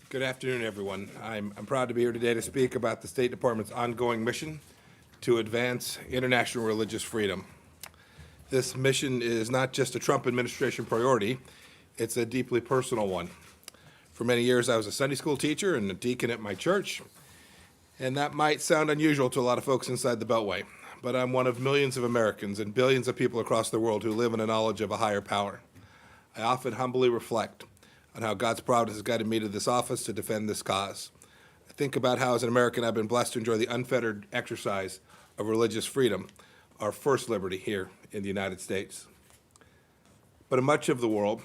Good afternoon, everyone. I'm proud to be here today to speak about the State Department's ongoing mission to advance international religious freedom. This mission is not just a Trump administration priority, it's a deeply personal one. For many years, I was a Sunday school teacher and a deacon at my church, and that might sound unusual to a lot of folks inside the Beltway, but I'm one of millions of Americans and billions of people across the world who live in a knowledge of a higher power. I often humbly reflect on how God's providence has guided me to this office to defend this cause. I think about how, as an American, I've been blessed to enjoy the unfettered exercise of religious freedom, our first liberty here in the United States. But in much of the world,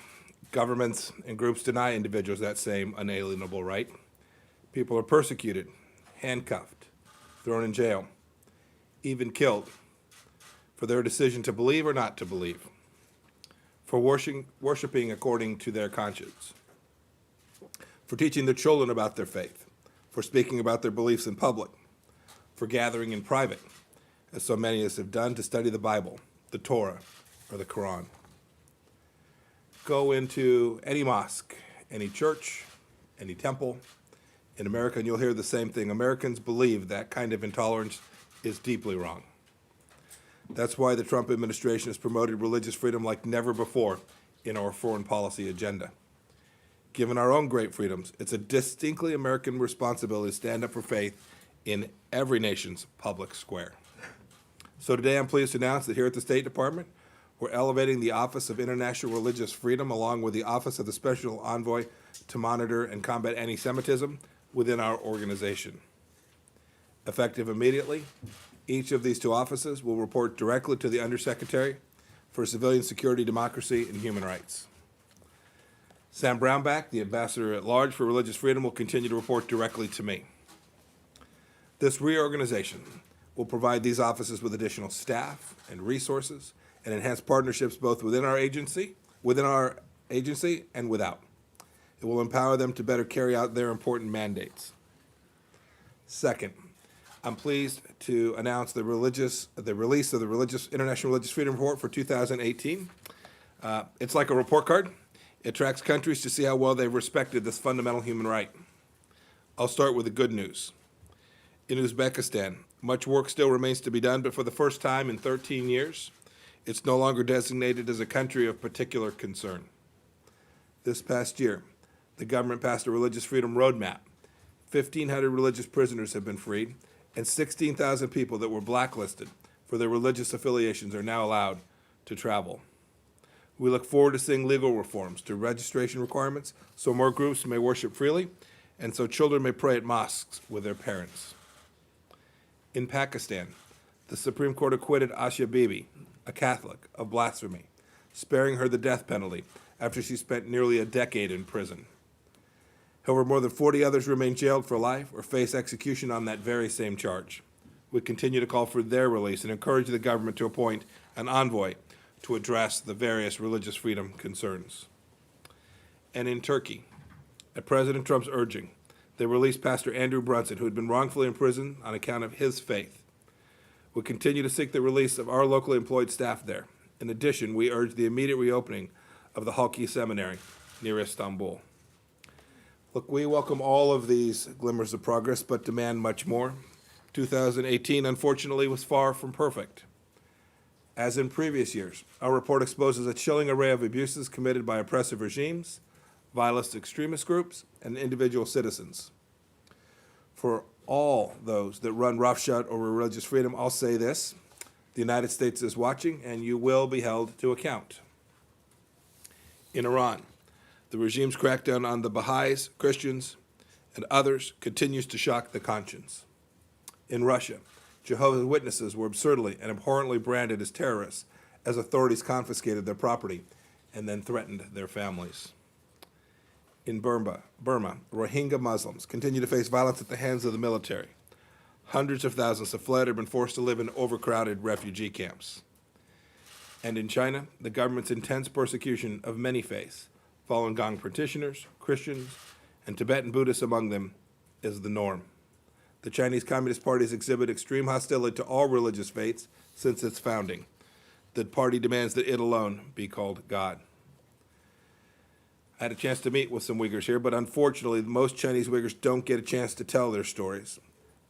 governments and groups deny individuals that same unalienable right. People are persecuted, handcuffed, thrown in jail, even killed for their decision to believe or not to believe, for worshiping according to their conscience, for teaching their children about their faith, for speaking about their beliefs in public, for gathering in private, as so many of us have done, to study the Bible, the Torah, or the Quran. Go into any mosque, any church, any temple in America, and you'll hear the same thing. Americans believe that kind of intolerance is deeply wrong. That's why the Trump administration has promoted religious freedom like never before in our foreign policy agenda. Given our own great freedoms, it's a distinctly American responsibility to stand up for faith in every nation's public square. So today I'm pleased to announce that here at the State Department, we're elevating the Office of International Religious Freedom along with the Office of the Special Envoy to monitor and combat anti-Semitism within our organization. Effective immediately, each of these two offices will report directly to the Undersecretary for Civilian Security, Democracy, and Human Rights. Sam Brownback, the Ambassador at Large for Religious Freedom, will continue to report directly to me. This reorganization will provide these offices with additional staff and resources and enhance partnerships both within our agency and without. It will empower them to better carry out their important mandates. Second, I'm pleased to announce the release of the International Religious Freedom Report for 2018. It's like a report card. It tracks countries to see how well they've respected this fundamental human right. I'll start with the good news. In Uzbekistan, much work still remains to be done, but for the first time in 13 years, it's no longer designated as a country of particular concern. This past year, the government passed a religious freedom roadmap. 1,500 religious prisoners have been freed, and 16,000 people that were blacklisted for their religious affiliations are now allowed to travel. We look forward to seeing legal reforms to registration requirements so more groups may worship freely and so children may pray at mosques with their parents. In Pakistan, the Supreme Court acquitted Asha Bibi, a Catholic, of blasphemy, sparing her the death penalty after she spent nearly a decade in prison. However, more than 40 others remain jailed for life or face execution on that very same charge. We continue to call for their release and encourage the government to appoint an envoy to address the various religious freedom concerns. And in Turkey, at President Trump's urging, they released Pastor Andrew Brunson, who had been wrongfully imprisoned on account of his faith. We continue to seek the release of our locally employed staff there. In addition, we urge the immediate reopening of the Halki Seminary near Istanbul. Look, we welcome all of these glimmers of progress, but demand much more. 2018, unfortunately, was far from perfect. As in previous years, our report exposes a chilling array of abuses committed by oppressive regimes, violent extremist groups, and individual citizens. For all those that run roughshod over religious freedom, I'll say this: the United States is watching, and you will be held to account. In Iran, the regime's crackdown on the Baha'is, Christians, and others continues to shock the conscience. In Russia, Jehovah's Witnesses were absurdly and abhorrently branded as terrorists as authorities confiscated their property and then threatened their families. In Burma, Rohingya Muslims continue to face violence at the hands of the military. Hundreds of thousands have fled or been forced to live in overcrowded refugee camps. And in China, the government's intense persecution of many faiths, Falun Gong practitioners, Christians, and Tibetan Buddhists among them, is the norm. The Chinese Communist Party has exhibited extreme hostility to all religious faiths since its founding. The party demands that it alone be called God. I had a chance to meet with some Uyghurs here, but unfortunately, most Chinese Uyghurs don't get a chance to tell their stories.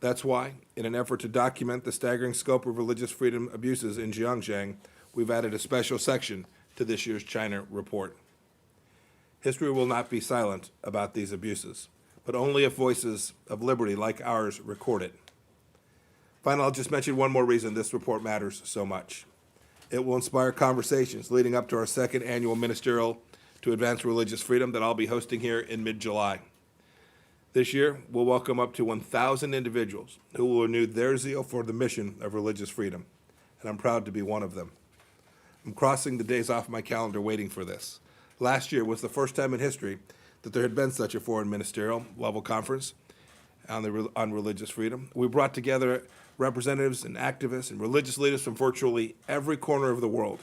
That's why, in an effort to document the staggering scope of religious freedom abuses in Xinjiang, we've added a special section to this year's China report. History will not be silent about these abuses, but only if voices of liberty like ours record it. Finally, I'll just mention one more reason this report matters so much. It will inspire conversations leading up to our second annual Ministerial to Advance Religious Freedom that I'll be hosting here in mid-July. This year, we'll welcome up to 1,000 individuals who will renew their zeal for the mission of religious freedom, and I'm proud to be one of them. I'm crossing the days off my calendar waiting for this. Last year was the first time in history that there had been such a foreign ministerial level conference on religious freedom. We brought together representatives and activists and religious leaders from virtually every corner of the world.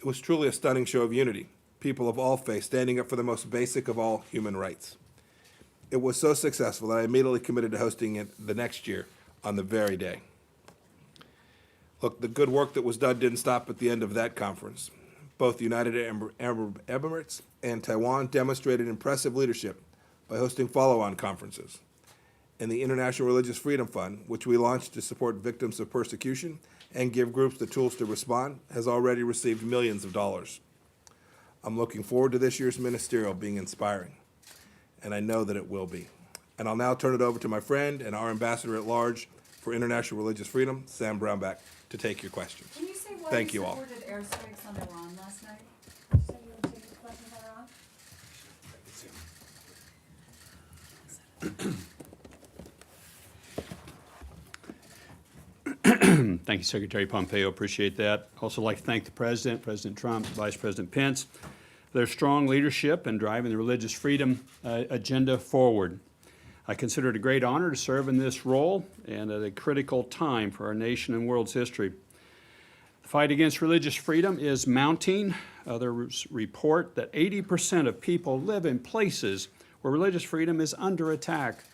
It was truly a stunning show of unity, people of all faiths standing up for the most basic of all human rights. It was so successful that I immediately committed to hosting it the next year on the very day. Look, the good work that was done didn't stop at the end of that conference. Both the United Arab Emirates and Taiwan demonstrated impressive leadership by hosting follow-on conferences. And the International Religious Freedom Fund, which we launched to support victims of persecution and give groups the tools to respond, has already received millions of dollars. I'm looking forward to this year's ministerial being inspiring, and I know that it will be. And I'll now turn it over to my friend and our ambassador at large for international religious freedom, Sam Brownback, to take your questions. Can you say why Thank you you all. supported airstrikes on Iran last night? So you would take the questions on Iran? Thank you, Secretary Pompeo. Appreciate that. Also like to thank the President, President Trump, Vice President Pence, for their strong leadership in driving the religious freedom agenda forward. I consider it a great honor to serve in this role and at a critical time for our nation and world's history. The fight against religious freedom is mounting. Others report that 80% of people live in places where religious freedom is under attack.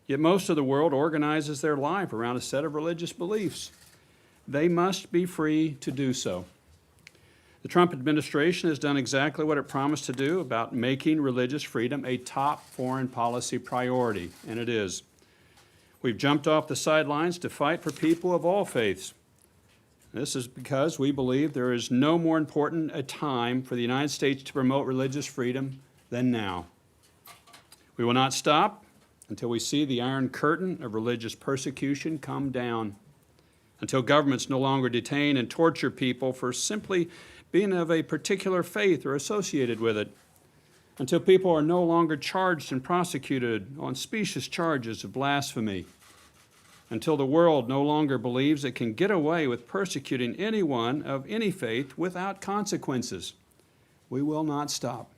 Yet most of the world organizes their life around a set of religious beliefs. They must be free to do so. The Trump administration has done exactly what it promised to do about making religious freedom a top foreign policy priority, and it is. We've jumped off the sidelines to fight for people of all faiths. This is because we believe there is no more important a time for the United States to promote religious freedom than now. We will not stop until we see the Iron Curtain of religious persecution come down, until governments no longer detain and torture people for simply being of a particular faith or associated with it, until people are no longer charged and prosecuted on specious charges of blasphemy, until the world no longer believes it can get away with persecuting anyone of any faith without consequences. We will not stop.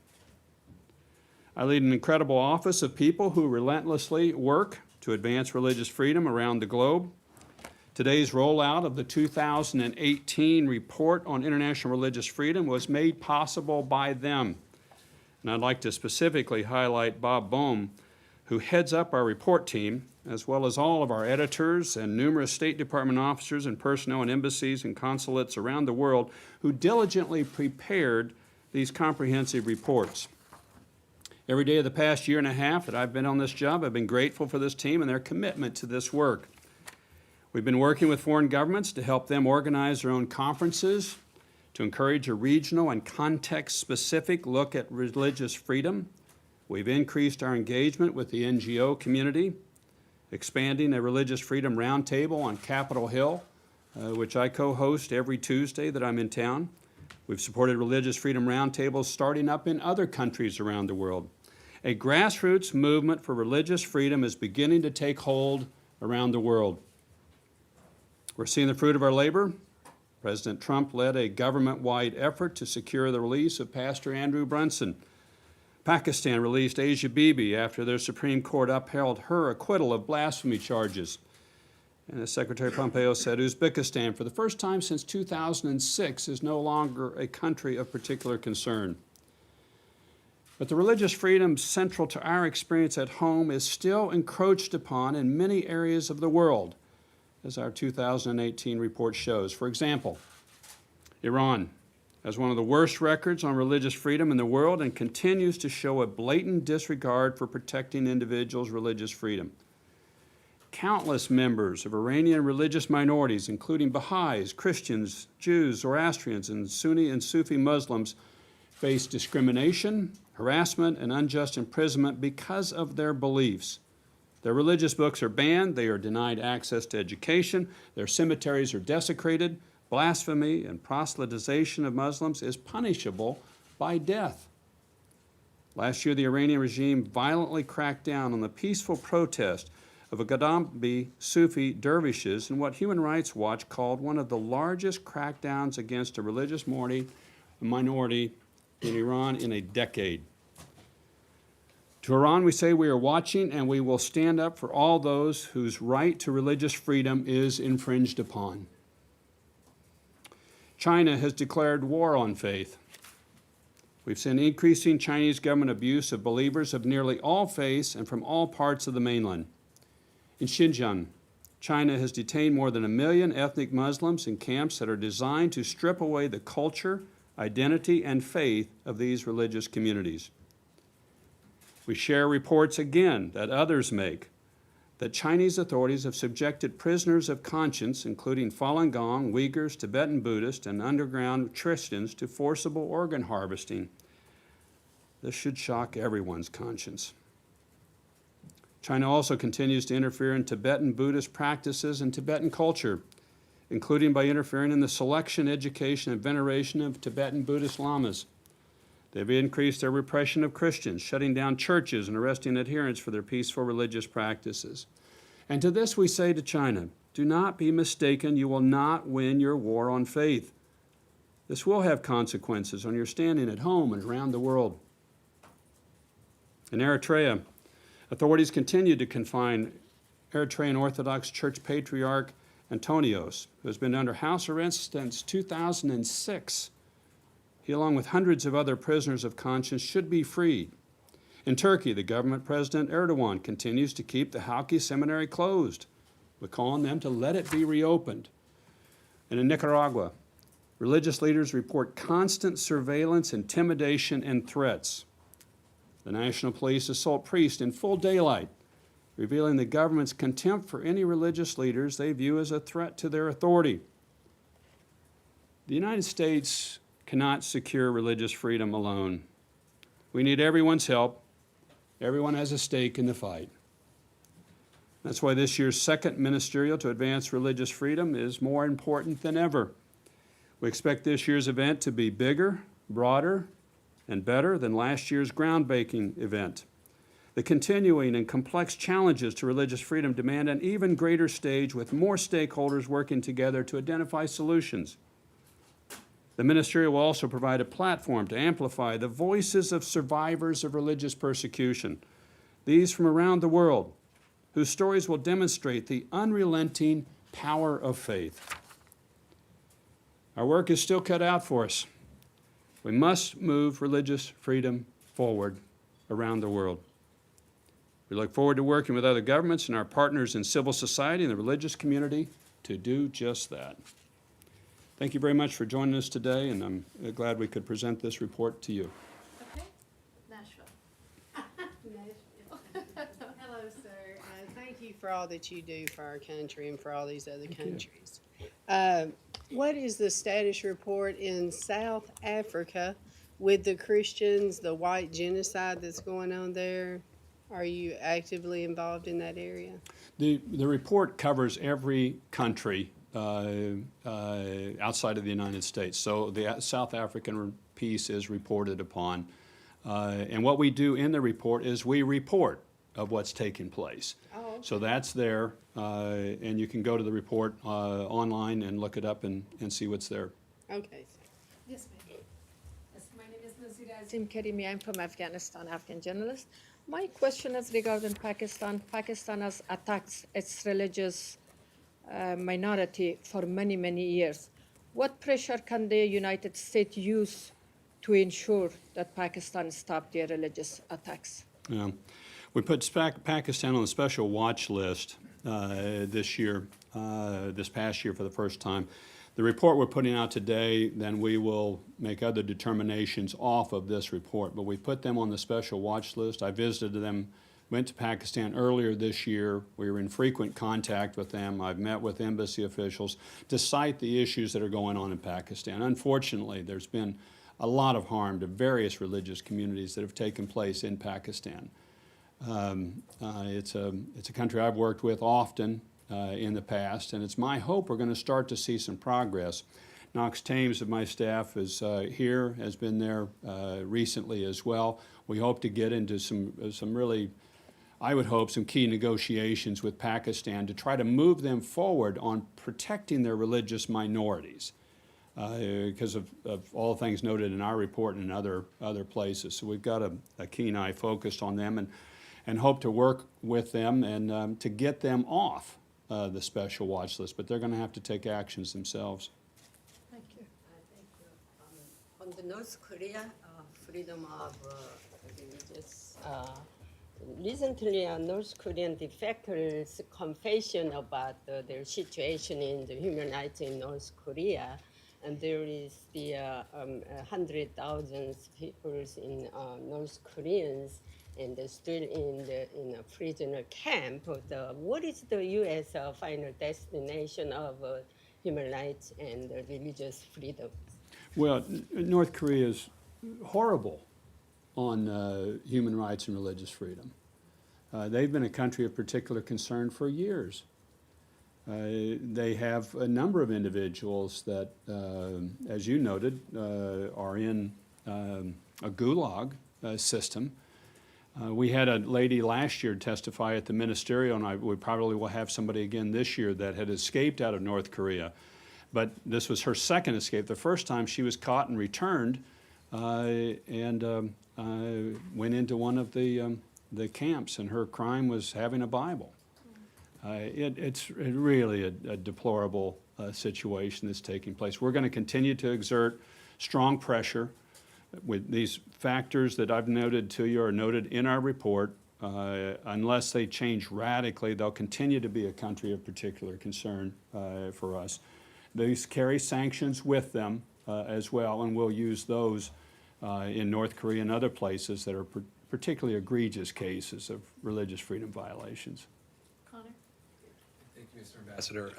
I lead an incredible office of people who relentlessly work to advance religious freedom around the globe. Today's rollout of the 2018 report on international religious freedom was made possible by them. And I'd like to specifically highlight Bob Bohm, who heads up our report team, as well as all of our editors and numerous State Department officers and personnel in embassies and consulates around the world who diligently prepared these comprehensive reports. Every day of the past year and a half that I've been on this job, I've been grateful for this team and their commitment to this work. We've been working with foreign governments to help them organize their own conferences, to encourage a regional and context-specific look at religious freedom. We've increased our engagement with the NGO community, expanding a religious freedom roundtable on Capitol Hill, which I co-host every Tuesday that I'm in town. We've supported religious freedom roundtables starting up in other countries around the world. A grassroots movement for religious freedom is beginning to take hold around the world. We're seeing the fruit of our labor. President Trump led a government-wide effort to secure the release of Pastor Andrew Brunson. Pakistan released Asia Bibi after their Supreme Court upheld her acquittal of blasphemy charges. And as Secretary Pompeo said, Uzbekistan, for the first time since 2006, is no longer a country of particular concern. But the religious freedom central to our experience at home is still encroached upon in many areas of the world, as our 2018 report shows. For example, Iran. has one of the worst records on religious freedom in the world and continues to show a blatant disregard for protecting individuals' religious freedom. Countless members of Iranian religious minorities, including Baha'is, Christians, Jews, Zoroastrians, and Sunni and Sufi Muslims, face discrimination, harassment, and unjust imprisonment because of their beliefs. Their religious books are banned, they are denied access to education, their cemeteries are desecrated, blasphemy and proselytization of Muslims is punishable by death. Last year, the Iranian regime violently cracked down on the peaceful protest of a Gaddafi Sufi dervishes in what Human Rights Watch called one of the largest crackdowns against a religious minority in Iran in a decade. To Iran, we say we are watching and we will stand up for all those whose right to religious freedom is infringed upon. China has declared war on faith. We've seen increasing Chinese government abuse of believers of nearly all faiths and from all parts of the mainland. In Xinjiang, China has detained more than 1 million ethnic Muslims in camps that are designed to strip away the culture, identity, and faith of these religious communities. We share reports again that others make that Chinese authorities have subjected prisoners of conscience, including Falun Gong, Uyghurs, Tibetan Buddhists, and underground Christians, to forcible organ harvesting. This should shock everyone's conscience. China also continues to interfere in Tibetan Buddhist practices and Tibetan culture, including by interfering in the selection, education, and veneration of Tibetan Buddhist lamas. They've increased their repression of Christians, shutting down churches and arresting adherents for their peaceful religious practices. And to this we say to China, do not be mistaken, you will not win your war on faith. This will have consequences on your standing at home and around the world. In Eritrea, authorities continue to confine Eritrean Orthodox Church Patriarch Antonios, who has been under house arrest since 2006. He, along with hundreds of other prisoners of conscience, should be freed. In Turkey, the government President Erdogan continues to keep the Halki Seminary closed. We're calling them to let it be reopened. And in Nicaragua, religious leaders report constant surveillance, intimidation, and threats. The National Police assault priests in full daylight, revealing the government's contempt for any religious leaders they view as a threat to their authority. The United States cannot secure religious freedom alone. We need everyone's help. Everyone has a stake in the fight. That's why this year's second ministerial to advance religious freedom is more important than ever. We expect this year's event to be bigger, broader, and better than last year's groundbreaking event. The continuing and complex challenges to religious freedom demand an even greater stage with more stakeholders working together to identify solutions. The ministerial will also provide a platform to amplify the voices of survivors of religious persecution, these from around the world, whose stories will demonstrate the unrelenting power of faith. Our work is still cut out for us. We must move religious freedom forward around the world. We look forward to working with other governments and our partners in civil society and the religious community to do just that. Thank you very much for joining us today, and I'm glad we could present this report to you. Okay, Nashville. Hello, sir. Thank you for all that you do for our country and for all these other countries. What is the status report in South Africa with the Christians, the white genocide that's going on there? Are you actively involved in that area? The report covers every country outside of the United States. So the South African piece is reported upon. And what we do in the report is we report of what's taking place. Oh, okay. So that's there, and you can go to the report online and look it up and see what's there. Okay. Yes, ma'am. Yes, my name is Nazira. Sim Karimi, I'm from Afghanistan, Afghan journalist. My question is regarding Pakistan. Pakistan has attacked its religious minority for many, many years. What pressure can the United States use to ensure that Pakistan stop their religious attacks? Yeah. We put Pakistan on the special watch list this year, this past year for the first time. the report we're putting out today, then we will make other determinations off of this report. But we put them on the special watch list. I visited them, went to Pakistan earlier this year. We were in frequent contact with them. I've met with embassy officials to cite the issues that are going on in Pakistan. Unfortunately, there's been a lot of harm to various religious communities that have taken place in Pakistan. It's a country I've worked with often in the past, and it's my hope we're going to start to see some progress. Knox Thames of my staff is here, has been there recently as well. We hope to get into some really, I would hope, some key negotiations with Pakistan to try to move them forward on protecting their religious minorities because of all things noted in our report and in other places. So we've got a keen eye focused on them and hope to work with them and to get them off the special watch list, but they're going to have to take actions themselves. Thank you. On the North Korea freedom of religious, recently North Korean defectors' confession about their situation in the human rights in North Korea, and there is the 100,000 people in North Koreans and they're still in a prisoner camp. What is the U.S. Final destination of human rights and religious freedom? Well, North Korea is horrible on human rights and religious freedom. They've been a country of particular concern for years. They have a number of individuals that, as you noted, are in a gulag system. We had a lady last year testify at the ministerial, and we probably will have somebody again this year that had escaped out of North Korea. But this was her second escape. The first time she was caught and returned and went into one of the camps, and her crime was having a Bible. It's really a deplorable situation that's taking place. We're going to continue to exert strong pressure with these factors that I've noted to you are noted in our report. Unless they change radically, they'll continue to be a country of particular concern for us. These carry sanctions with them as well, and we'll use those in North Korea and other places that are particularly egregious cases of religious freedom violations. Connor? Thank you, Mr. Ambassador.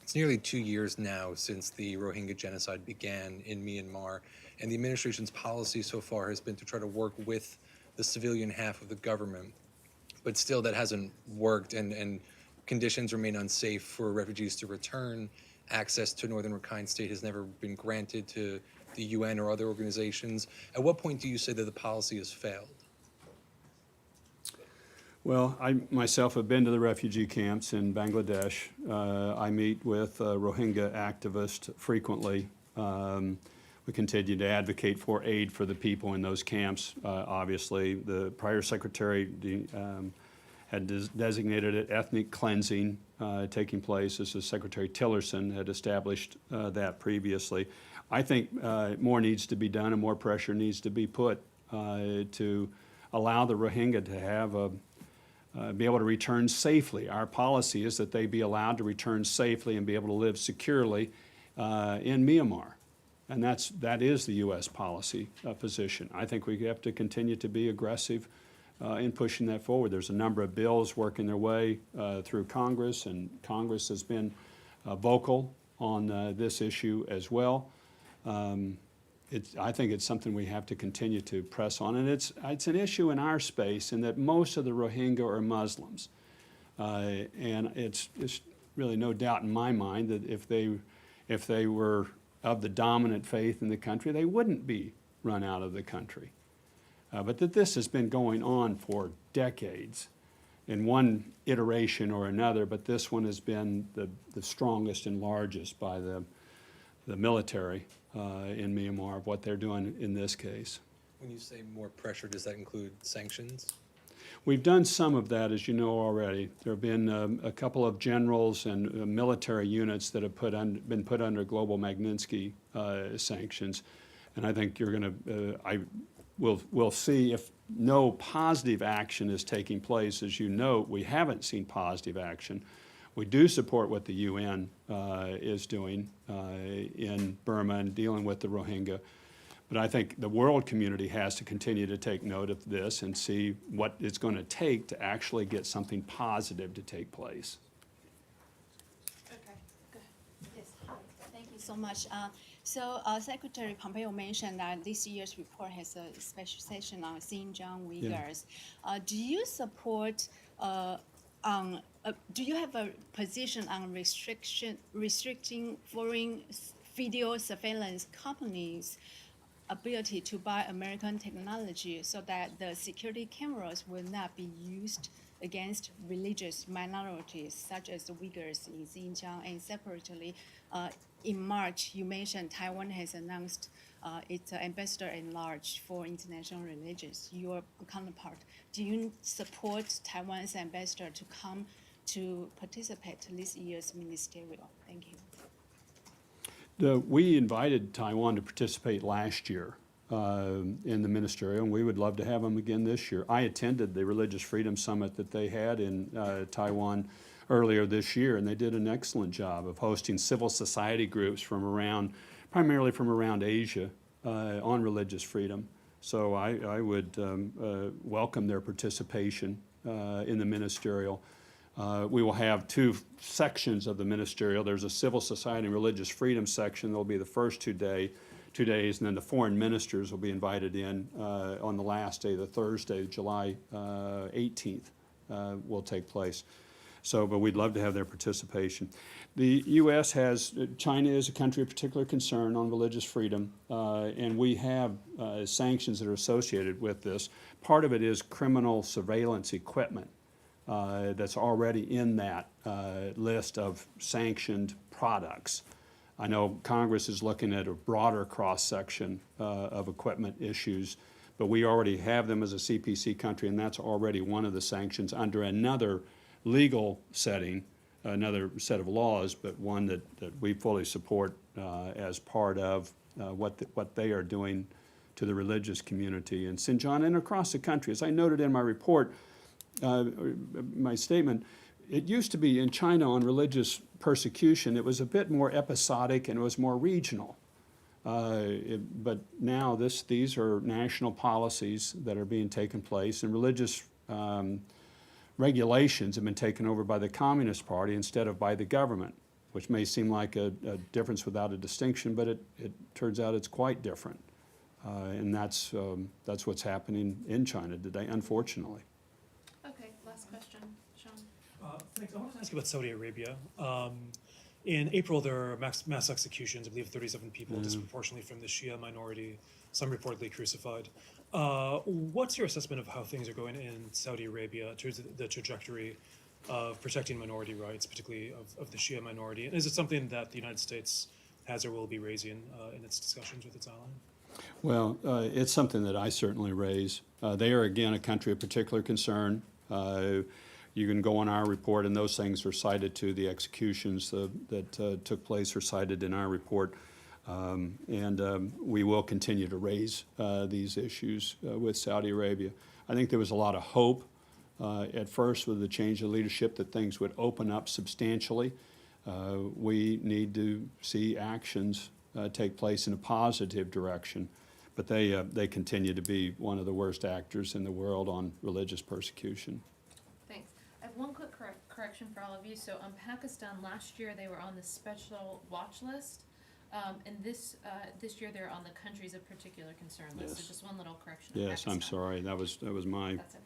It's nearly 2 years now since the Rohingya genocide began in Myanmar, and the administration's policy so far has been to try to work with the civilian half of the government. But still, that hasn't worked, and conditions remain unsafe for refugees to return. Access to Northern Rakhine State has never been granted to the UN or other organizations. At what point do you say that the policy has failed? Well, I myself have been to the refugee camps in Bangladesh. I meet with Rohingya activists frequently. We continue to advocate for aid for the people in those camps. Obviously, the prior secretary had designated it ethnic cleansing taking place. This is Secretary Tillerson had established that previously. I think more needs to be done and more pressure needs to be put to allow the Rohingya to have be able to return safely. Our policy is that they be allowed to return safely and be able to live securely in Myanmar. And that is the U.S. policy position. I think we have to continue to be aggressive in pushing that forward. There's a number of bills working their way through Congress, and Congress has been vocal on this issue as well. I think it's something we have to continue to press on, and it's an issue in our space in that most of the Rohingya are Muslims, and it's really no doubt in my mind that if they were of the dominant faith in the country, they wouldn't be run out of the country. But that this has been going on for decades in one iteration or another, but this one has been the strongest and largest by the military in Myanmar of what they're doing in this case. When you say more pressure, does that include sanctions? We've done some of that, as you know already. There have been a couple of generals and military units that have been put under global Magnitsky sanctions, and I think you're going to. We'll see if no positive action is taking place. As you note, we haven't seen positive action. We do support what the UN is doing in Burma and dealing with the Rohingya. But I think the world community has to continue to take note of this and see what it's going to take to actually get something positive to take place. Okay, go ahead. Yes, thank you so much. Secretary Pompeo mentioned that this year's report has a special section on Xinjiang Uyghurs. Do you support do you have a position on restricting foreign video surveillance companies' ability to buy American technology so that the security cameras will not be used against religious minorities such as the Uyghurs in Xinjiang? And separately, in March, you mentioned Taiwan has announced its ambassador at large for international religions, your counterpart. Do you support Taiwan's ambassador to come to participate in this year's ministerial? Thank you. We invited Taiwan to participate last year in the ministerial, and we would love to have them again this year. I attended the Religious Freedom Summit that they had in Taiwan earlier this year, and they did an excellent job of hosting civil society groups from around, primarily from around Asia, on religious freedom. So I would welcome their participation in the ministerial. We will have two sections of the ministerial. There's a civil society and religious freedom section. There'll be the first 2 days, and then the foreign ministers will be invited in on the last day, the Thursday, July 18th, will take place. So, but we'd love to have their participation. The U.S. China is a country of particular concern on religious freedom, and we have sanctions that are associated with this. Part of it is criminal surveillance equipment that's already in that list of sanctioned products. I know Congress is looking at a broader cross-section of equipment issues, but we already have them as a CPC country, and that's already one of the sanctions under another legal setting, another set of laws, but one that we fully support as part of what they are doing to the religious community in Xinjiang and across the country. As I noted in my report, my statement, it used to be in China on religious persecution, it was a bit more episodic and it was more regional. But now these are national policies that are being taken place, and religious regulations have been taken over by the Communist Party instead of by the government, which may seem like a difference without a distinction, but it turns out it's quite different. And that's what's happening in China today, unfortunately. Okay, last question, Sean. Thanks. I wanted to ask you about Saudi Arabia. In April, there were mass executions, I believe 37 people disproportionately from the Shia minority, some reportedly crucified. What's your assessment of how things are going in Saudi Arabia in terms of the trajectory of protecting minority rights, particularly of the Shia minority? And is it something that the United States has or will be raising in its discussions with its ally? Well, it's something that I certainly raise. They are, again, a country of particular concern. You can go on our report, and those things are cited to the executions that took place are cited in our report. We will continue to raise these issues with Saudi Arabia. I think there was a lot of hope at first with the change of leadership that things would open up substantially. We need to see actions take place in a positive direction, but they continue to be one of the worst actors in the world on religious persecution. Thanks. I have one quick correction for all of you. So Pakistan, last year they were on the special watch list. And this year they're on the countries of particular concern list. Yes. So just one little correction. Yes, I'm Pakistan. sorry. That was my That's okay.